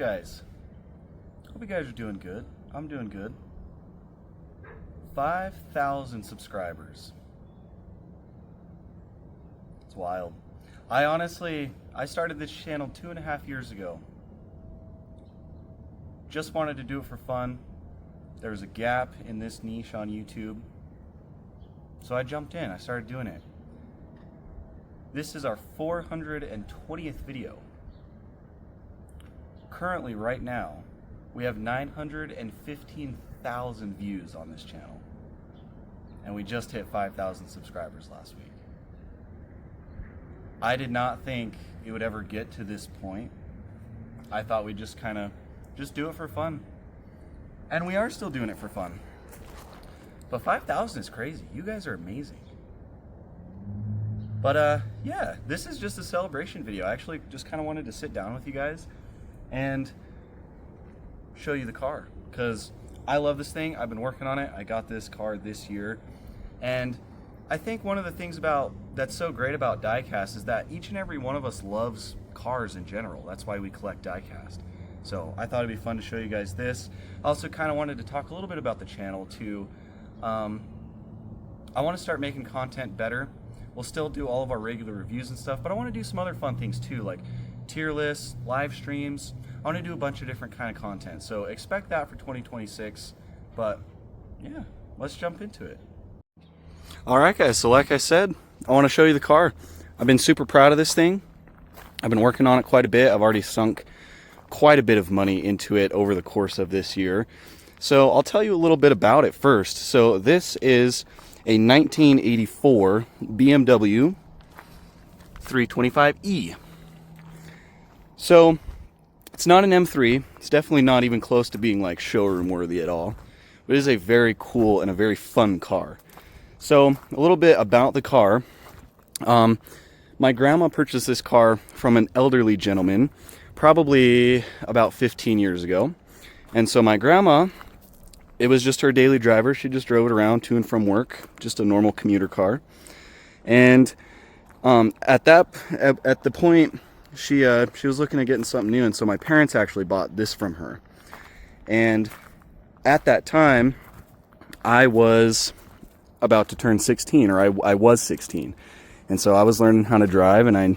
guys? Hope you guys are doing good. I'm doing good. 5,000 subscribers. It's wild. I started this channel 2.5 years ago. Just wanted to do it for fun. There was a gap in this niche on YouTube. So I jumped in, I started doing it. This is our 420th video. Currently, right now, we have 915,000 views on this channel. And we just hit 5,000 subscribers last week. I did not think it would ever get to this point. I thought we'd just do it for fun. And we are still doing it for fun. But 5,000 is crazy. You guys are amazing. But yeah, this is just a celebration video. I actually just kind of wanted to sit down with you guys and show you the car, because I love this thing. I've been working on it. I got this car this year, and I think one of the things that's so great about Diecast is that each and every one of us loves cars in general. That's why we collect Diecast. So I thought it'd be fun to show you guys this. I also kind of wanted to talk a little bit about the channel too. I want to start making content better. We'll still do all of our regular reviews and stuff, but I want to do some other fun things too, like tier lists, live streams. I want to do a bunch of different kind of content. So expect that for 2026. But yeah, let's jump into it. All right, guys. So like I said, I want to show you the car. I've been super proud of this thing. I've been working on it quite a bit. I've already sunk quite a bit of money into it over the course of this year. So I'll tell you a little bit about it first. So this is a 1984 BMW 325e. So it's not an M3. It's definitely not even close to being like showroom worthy at all. But it is a very cool and a very fun car. So a little bit about the car. My grandma purchased this car from an elderly gentleman probably about 15 years ago. And so my grandma, it was just her daily driver. She just drove it around to and from work, just a normal commuter car. And at the point, she was looking at getting something new, and so my parents actually bought this from her. And at that time, I was about to turn 16, or I was 16. And so I was learning how to drive, and I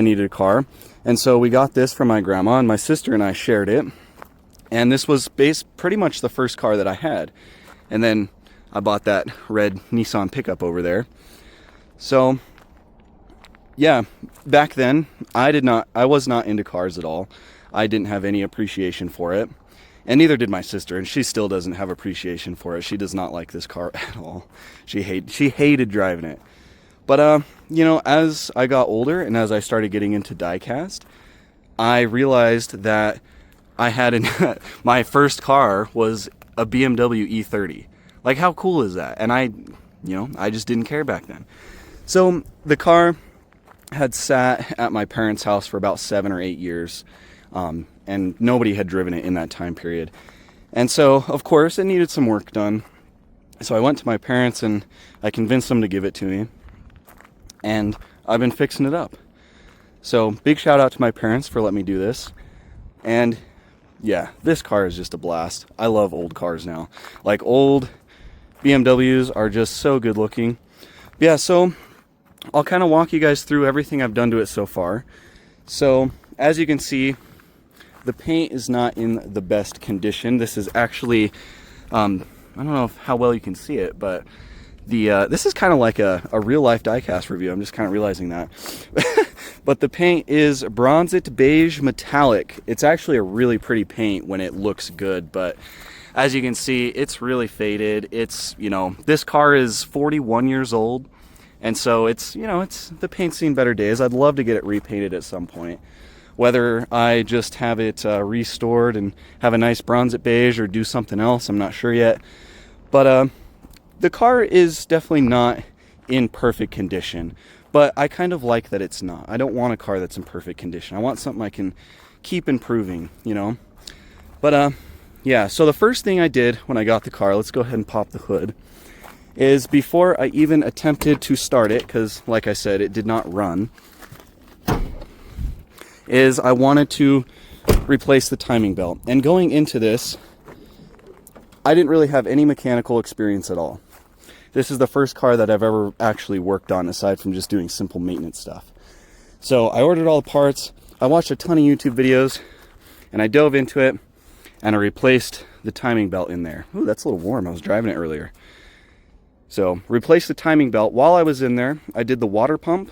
needed a car. And so we got this from my grandma, and my sister and I shared it. And this was pretty much the first car that I had. And then I bought that red Nissan pickup over there. So yeah, back then I was not into cars at all. I didn't have any appreciation for it. And neither did my sister, and she still doesn't have appreciation for it. She does not like this car at all. She hated driving it. But you know, as I got older and as I started getting into Diecast, I realized that I had my first car was a BMW E30. Like, how cool is that? And I just didn't care back then. So the car had sat at my parents' house for about 7 or 8 years, and nobody had driven it in that time period. And so, of course, it needed some work done. So I went to my parents and I convinced them to give it to me. And I've been fixing it up. So big shout out to my parents for letting me do this. And yeah, this car is just a blast. I love old cars now. Like, old BMWs are just so good looking. Yeah, so I'll kind of walk you guys through everything I've done to it so far. So as you can see, the paint is not in the best condition. This is actually, I don't know how well you can see it, but this is kind of like a real life Diecast review. I'm just kind of realizing that. But the paint is Bronzit Beige Metallic. It's actually a really pretty paint when it looks good, but as you can see, it's really faded. It's, this car is 41 years old, and so the paint's seen better days. I'd love to get it repainted at some point. Whether I just have it restored and have a nice Bronzit Beige or do something else, I'm not sure yet. But the car is definitely not in perfect condition, but I kind of like that it's not. I don't want a car that's in perfect condition. I want something I can keep improving, But yeah, so the first thing I did when I got the car, let's go ahead and pop the hood, is before I even attempted to start it, because like I said, it did not run, is I wanted to replace the timing belt. And going into this, I didn't really have any mechanical experience at all. This is the first car that I've ever actually worked on, aside from just doing simple maintenance stuff. So I ordered all the parts, I watched a ton of YouTube videos, and I dove into it, and I replaced the timing belt in there. Ooh, that's a little warm. I was driving it earlier. So, replaced the timing belt. While I was in there, I did the water pump.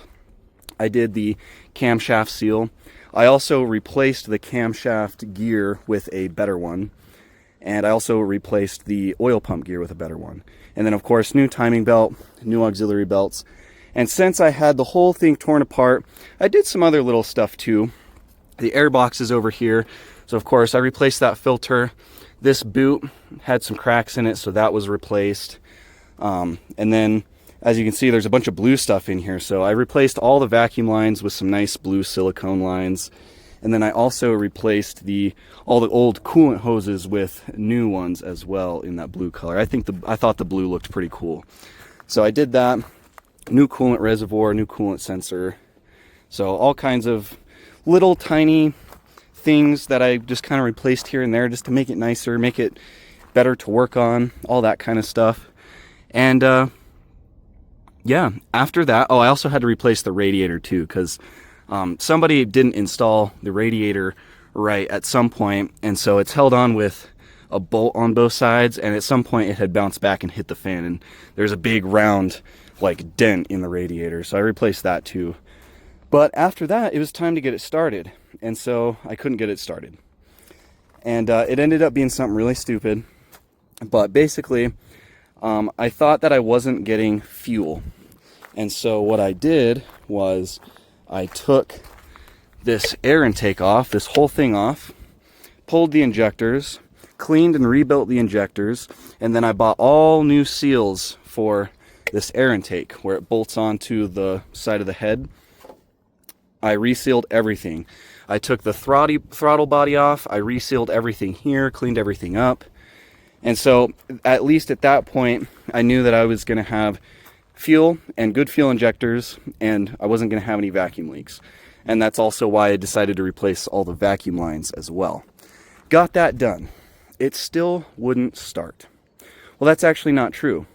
I did the camshaft seal. I also replaced the camshaft gear with a better one. And I also replaced the oil pump gear with a better one. And then, of course, new timing belt, new auxiliary belts. And since I had the whole thing torn apart, I did some other little stuff too. The air box is over here. So, of course, I replaced that filter. This boot had some cracks in it, so that was replaced. And then, as you can see, there's a bunch of blue stuff in here. So I replaced all the vacuum lines with some nice blue silicone lines. And then I also replaced all the old coolant hoses with new ones as well in that blue color. I thought the blue looked pretty cool. So I did that. New coolant reservoir, new coolant sensor. So all kinds of little tiny things that I just kind of replaced here and there just to make it nicer, make it better to work on, all that kind of stuff. And yeah, after that, oh, I also had to replace the radiator too, because somebody didn't install the radiator right at some point, and so it's held on with a bolt on both sides, and at some point it had bounced back and hit the fan, and there's a big round like dent in the radiator, so I replaced that too. But after that, it was time to get it started, and so I couldn't get it started. And it ended up being something really stupid, but basically, I thought that I wasn't getting fuel. And so what I did was I took this air intake off, this whole thing off, pulled the injectors, cleaned and rebuilt the injectors, and then I bought all new seals for this air intake where it bolts onto the side of the head. I resealed everything. I took the throttle body off, I resealed everything here, cleaned everything up. And so, at least at that point, I knew that I was going to have fuel and good fuel injectors, and I wasn't going to have any vacuum leaks. And that's also why I decided to replace all the vacuum lines as well. Got that done. It still wouldn't start. Well, that's actually not true.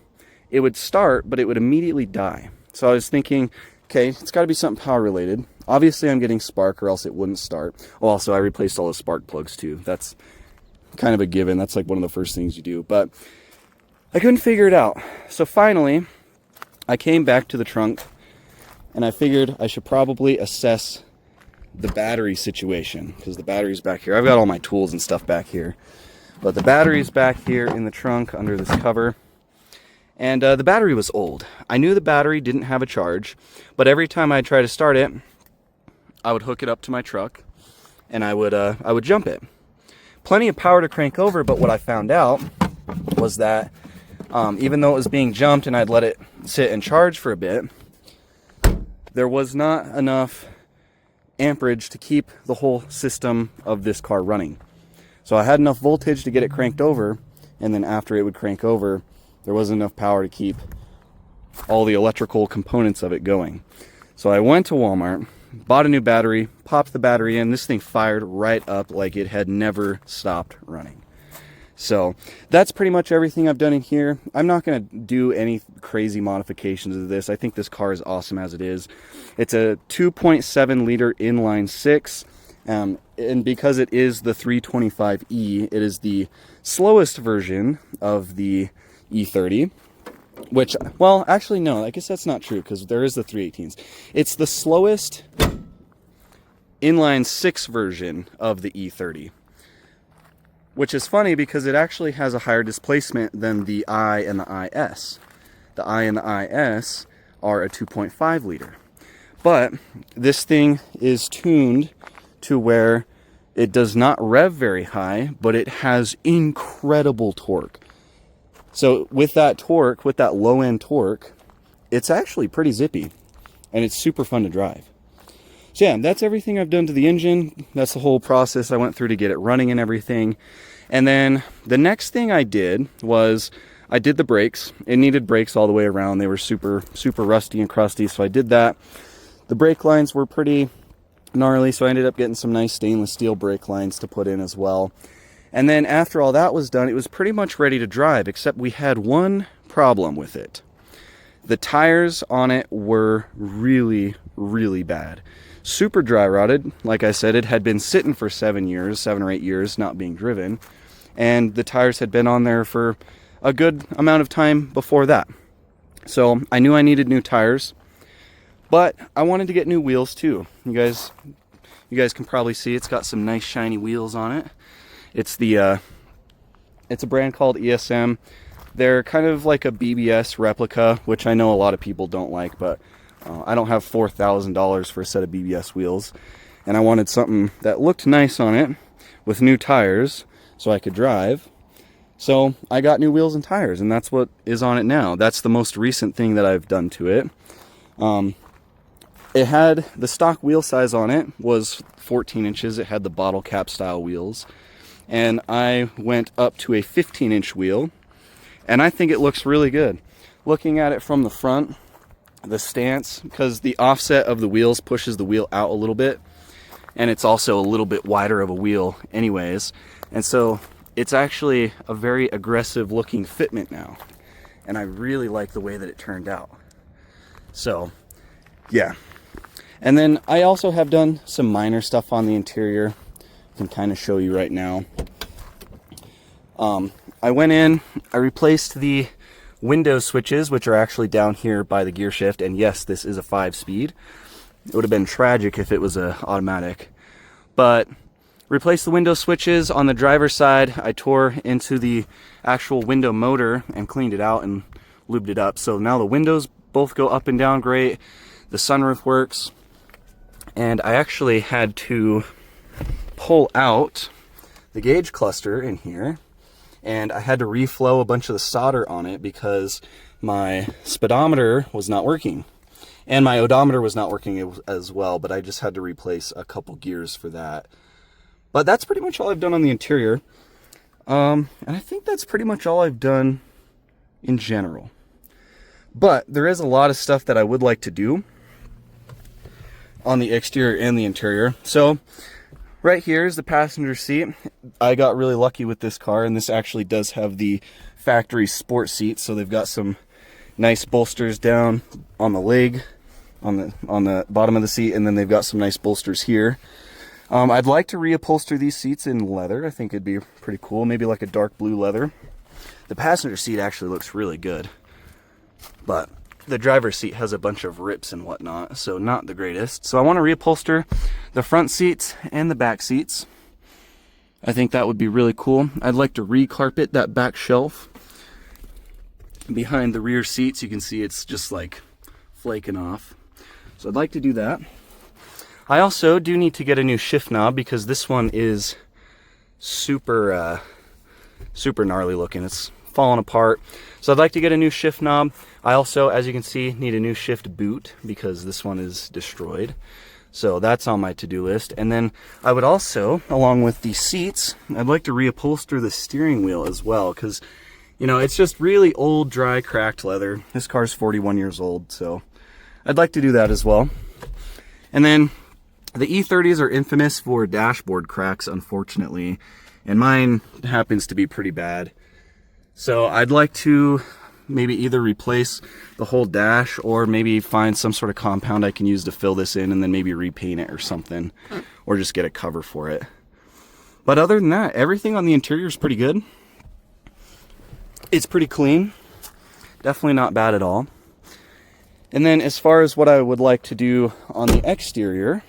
It would start, but it would immediately die. So I was thinking, okay, it's got to be something power related. Obviously, I'm getting spark or else it wouldn't start. Oh, also, I replaced all the spark plugs too. That's kind of a given. That's like one of the first things you do. But I couldn't figure it out. So finally, I came back to the trunk and I figured I should probably assess the battery situation, because the battery's back here. I've got all my tools and stuff back here. But the battery's back here in the trunk under this cover. And the battery was old. I knew the battery didn't have a charge, but every time I tried to start it, I would hook it up to my truck and I would jump it. Plenty of power to crank over, but what I found out was that even though it was being jumped and I'd let it sit and charge for a bit, there was not enough amperage to keep the whole system of this car running. So I had enough voltage to get it cranked over, and then after it would crank over, there wasn't enough power to keep all the electrical components of it going. So I went to Walmart, bought a new battery, popped the battery in. This thing fired right up like it had never stopped running. So that's pretty much everything I've done in here. I'm not going to do any crazy modifications of this. I think this car is awesome as it is. It's a 2.7 liter inline six. And because it is the 325e, it is the slowest version of the E30. Which, well, actually, no, I guess that's not true, because there is the 318s. It's the slowest inline six version of the E30. Which is funny because it actually has a higher displacement than the I and the IS. The I and the IS are a 2.5 liter. But this thing is tuned to where it does not rev very high, but it has incredible torque. So with that torque, with that low end torque, it's actually pretty zippy and it's super fun to drive. So yeah, that's everything I've done to the engine. That's the whole process I went through to get it running and everything. And then the next thing I did was I did the brakes. It needed brakes all the way around. They were super rusty and crusty, so I did that. The brake lines were pretty gnarly, so I ended up getting some nice stainless steel brake lines to put in as well. And then after all that was done, it was pretty much ready to drive, except we had one problem with it. The tires on it were really, really bad. Super dry rotted. Like I said, it had been sitting for 7 or 8 years, not being driven. And the tires had been on there for a good amount of time before that. So I knew I needed new tires, but I wanted to get new wheels too. You guys can probably see it's got some nice shiny wheels on it. It's a brand called ESM. They're kind of like a BBS replica, which I know a lot of people don't like, but I don't have $4,000 for a set of BBS wheels. And I wanted something that looked nice on it with new tires so I could drive. So I got new wheels and tires, and that's what is on it now. That's the most recent thing that I've done to it. It had the stock wheel size on it was 14 inches. It had the bottle cap style wheels. And I went up to a 15-inch wheel. And I think it looks really good. Looking at it from the front, the stance, because the offset of the wheels pushes the wheel out a little bit, and it's also a little bit wider of a wheel anyways. And so it's actually a very aggressive looking fitment now. And I really like the way that it turned out. So, yeah. And then I also have done some minor stuff on the interior. I can kind of show you right now. I went in, I replaced the window switches, which are actually down here by the gear shift, and yes, this is a 5-speed. It would have been tragic if it was a automatic. But replaced the window switches on the driver's side. I tore into the actual window motor and cleaned it out and lubed it up. So now the windows both go up and down great. The sunroof works. And I actually had to pull out the gauge cluster in here. And I had to reflow a bunch of the solder on it because my speedometer was not working. And my odometer was not working as well, but I just had to replace a couple gears for that. But that's pretty much all I've done on the interior. And I think that's pretty much all I've done in general. But there is a lot of stuff that I would like to do on the exterior and the interior. So right here is the passenger seat. I got really lucky with this car, and this actually does have the factory sport seat, so they've got some nice bolsters down on the leg, on the bottom of the seat, and then they've got some nice bolsters here. I'd like to reupholster these seats in leather. I think it'd be pretty cool, maybe like a dark blue leather. The passenger seat actually looks really good, but the driver's seat has a bunch of rips and whatnot, so not the greatest. So I want to reupholster the front seats and the back seats. I think that would be really cool. I'd like to recarpet that back shelf. Behind the rear seats, you can see it's just like flaking off. So I'd like to do that. I also do need to get a new shift knob because this one is super gnarly looking. It's falling apart. So I'd like to get a new shift knob. I also, as you can see, need a new shift boot because this one is destroyed. So that's on my to-do list. And then I would also, along with the seats, I'd like to reupholster the steering wheel as well because, you know, it's just really old, dry, cracked leather. This car's 41 years old, so I'd like to do that as well. And then the E30s are infamous for dashboard cracks, unfortunately, and mine happens to be pretty bad. So I'd like to maybe either replace the whole dash or maybe find some sort of compound I can use to fill this in and then maybe repaint it or something, or just get a cover for it. But other than that, everything on the interior is pretty good. It's pretty clean. Definitely not bad at all. And then as far as what I would like to do on the exterior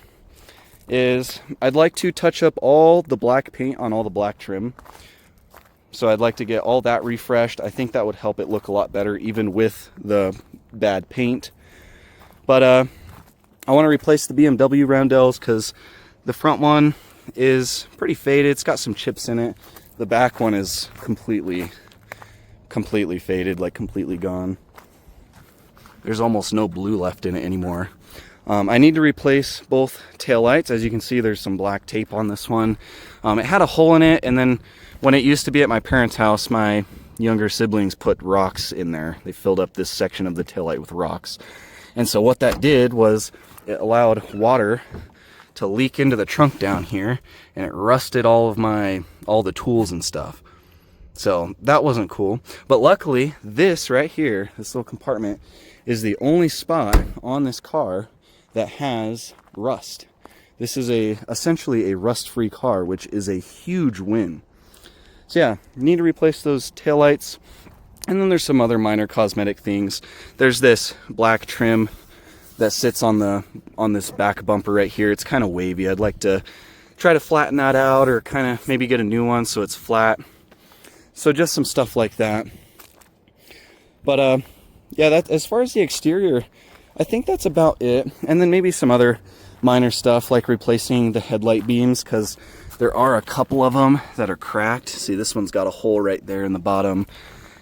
is I'd like to touch up all the black paint on all the black trim. So I'd like to get all that refreshed. I think that would help it look a lot better even with the bad paint. But I want to replace the BMW roundels because the front one is pretty faded. It's got some chips in it. The back one is completely faded, like completely gone. There's almost no blue left in it anymore. I need to replace both taillights. As you can see, there's some black tape on this one. It had a hole in it, and then when it used to be at my parents' house, my younger siblings put rocks in there. They filled up this section of the taillight with rocks. And so what that did was it allowed water to leak into the trunk down here, and it rusted all the tools and stuff. So that wasn't cool. But luckily, this right here, this little compartment, is the only spot on this car that has rust. This is essentially a rust-free car, which is a huge win. So yeah, need to replace those taillights. And then there's some other minor cosmetic things. There's this black trim that sits on this back bumper right here. It's kind of wavy. I'd like to try to flatten that out, or kind of maybe get a new one so it's flat. So just some stuff like that. But yeah, that as far as the exterior, I think that's about it. And then maybe some other minor stuff like replacing the headlight beams, because there are a couple of them that are cracked. See, this one's got a hole right there in the bottom,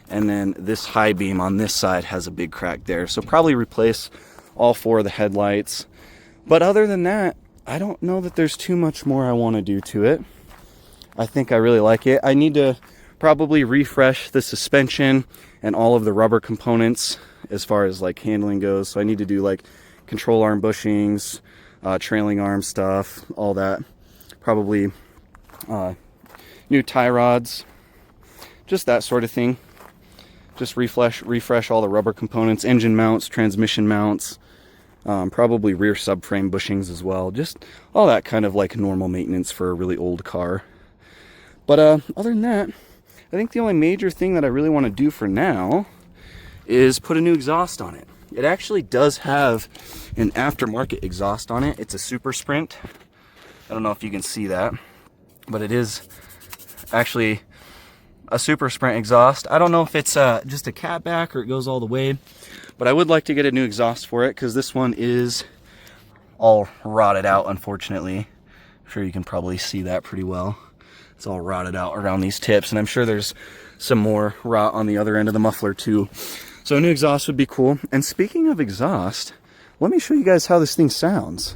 and then this high beam on this side has a big crack there. So probably replace all 4 of the headlights. But other than that, I don't know that there's too much more I want to do to it. I think I really like it. I need to probably refresh the suspension and all of the rubber components as far as like handling goes. So I need to do like control arm bushings, trailing arm stuff, all that. Probably new tie rods, just that sort of thing. Just refresh all the rubber components, engine mounts, transmission mounts, probably rear subframe bushings as well. Just all that kind of like normal maintenance for a really old car. But other than that, I think the only major thing that I really want to do for now is put a new exhaust on it. It actually does have an aftermarket exhaust on it. It's a Super Sprint. I don't know if you can see that, but it is actually a Super Sprint exhaust. I don't know if it's just a catback or it goes all the way, but I would like to get a new exhaust for it, because this one is all rotted out, unfortunately. I'm sure you can probably see that pretty well. It's all rotted out around these tips, and I'm sure there's some more rot on the other end of the muffler too. So a new exhaust would be cool. And speaking of exhaust, let me show you guys how this thing sounds.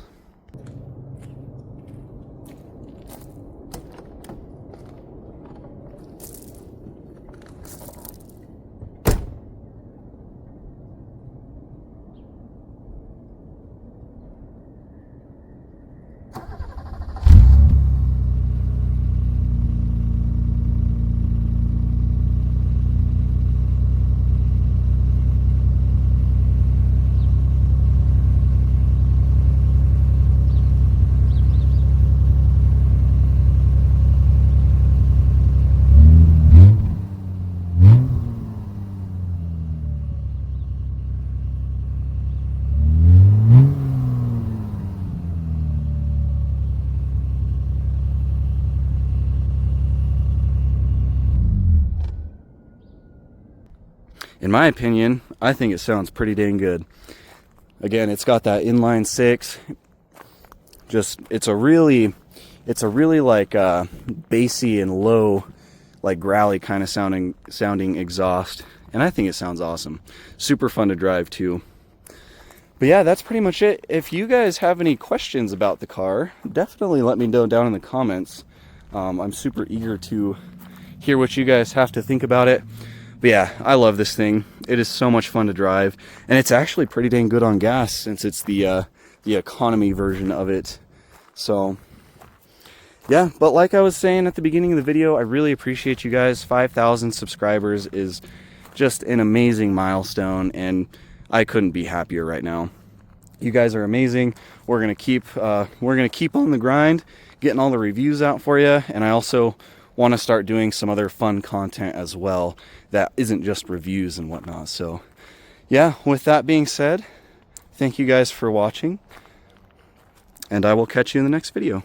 In my opinion, I think it sounds pretty dang good. Again, it's got that inline 6. Just it's a really like bassy and low, like growly kind of sounding exhaust, and I think it sounds awesome. Super fun to drive too. But yeah, that's pretty much it. If you guys have any questions about the car, definitely let me know down in the comments. I'm super eager to hear what you guys have to think about it. But yeah, I love this thing. It is so much fun to drive, and it's actually pretty dang good on gas since it's the economy version of it. So yeah, but like I was saying at the beginning of the video, I really appreciate you guys. 5,000 subscribers is just an amazing milestone, and I couldn't be happier right now. You guys are amazing. We're gonna keep on the grind, getting all the reviews out for you, and I also want to start doing some other fun content as well that isn't just reviews and whatnot. So yeah, with that being said, thank you guys for watching, and I will catch you in the next video.